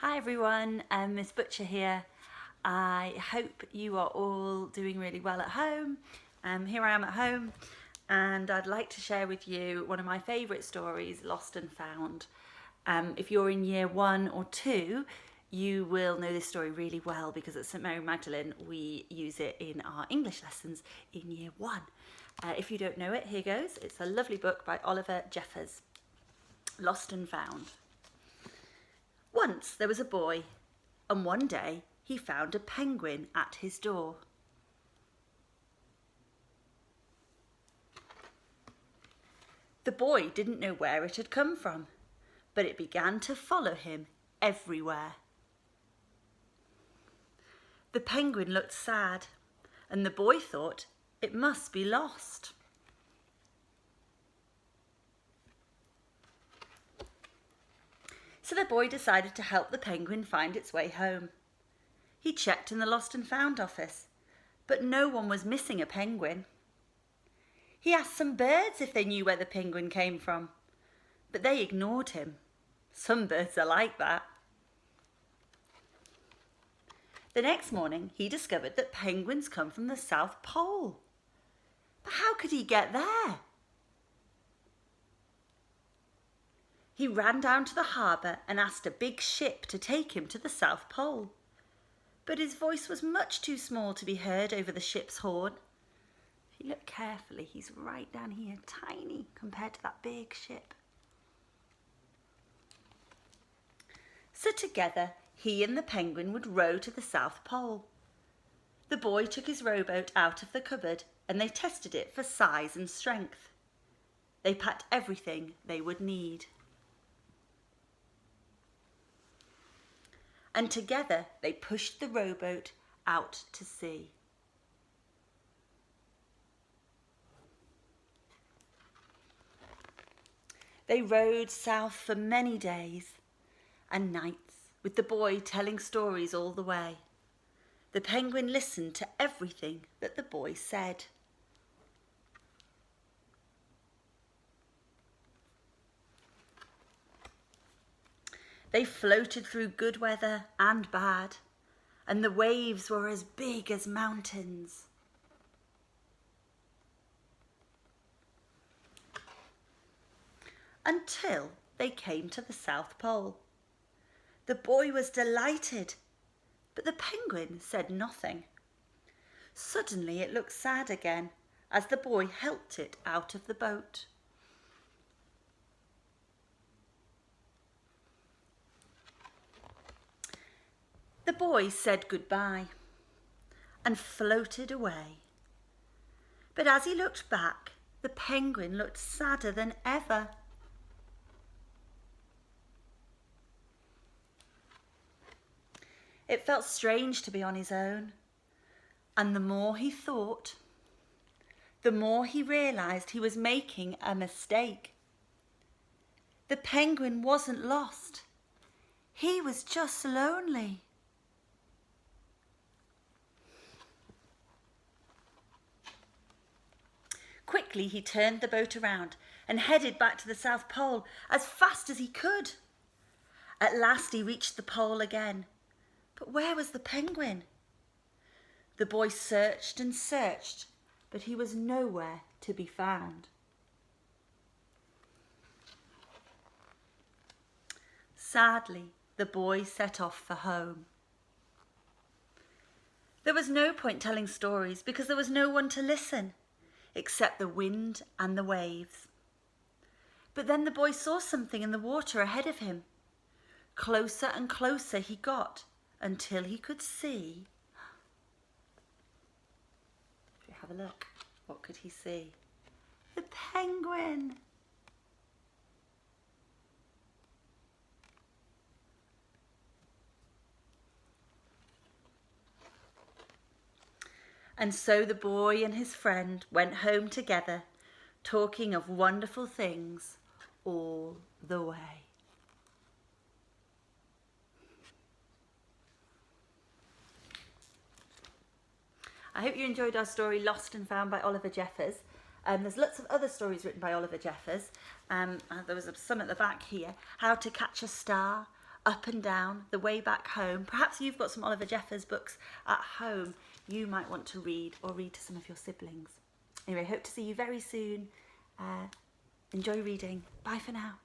Hi everyone, Miss Butcher here. I hope you are all doing really well at home. Here I am at home and I'd like to share with you one of my favourite stories, Lost and Found. If you're in year 1 or 2, you will know this story really well because at St Mary Magdalene we use it in our English lessons in year 1. If you don't know it, here goes. It's a lovely book by Oliver Jeffers, Lost and Found. Once there was a boy, and one day he found a penguin at his door. The boy didn't know where it had come from, but it began to follow him everywhere. The penguin looked sad, and the boy thought it must be lost. So the boy decided to help the penguin find its way home. He checked in the Lost and Found office, but no one was missing a penguin. He asked some birds if they knew where the penguin came from, but they ignored him. Some birds are like that. The next morning, he discovered that penguins come from the South Pole. But how could he get there? He ran down to the harbour and asked a big ship to take him to the South Pole. But his voice was much too small to be heard over the ship's horn. If you look carefully, he's right down here, tiny compared to that big ship. So together, he and the penguin would row to the South Pole. The boy took his rowboat out of the cupboard and they tested it for size and strength. They packed everything they would need. And together they pushed the rowboat out to sea. They rowed south for many days and nights, with the boy telling stories all the way. The penguin listened to everything that the boy said. They floated through good weather and bad, and the waves were as big as mountains. Until they came to the South Pole. The boy was delighted, but the penguin said nothing. Suddenly it looked sad again as the boy helped it out of the boat. The boy said goodbye and floated away. But as he looked back, the penguin looked sadder than ever. It felt strange to be on his own, and the more he thought, the more he realised he was making a mistake. The penguin wasn't lost. He was just lonely. Quickly he turned the boat around and headed back to the South Pole as fast as he could. At last he reached the pole again. But where was the penguin? The boy searched and searched, but he was nowhere to be found. Sadly, the boy set off for home. There was no point telling stories because there was no one to listen, except the wind and the waves. But then the boy saw something in the water ahead of him. Closer and closer he got until he could see. If you have a look, what could he see? The penguin. And so the boy and his friend went home together, talking of wonderful things all the way. I hope you enjoyed our story Lost and Found by Oliver Jeffers. There's lots of other stories written by Oliver Jeffers. There was some at the back here. How to Catch a Star, Up and Down, The Way Back Home. Perhaps you've got some Oliver Jeffers books at home you might want to read, or read to some of your siblings. Anyway, hope to see you very soon. Enjoy reading. Bye for now.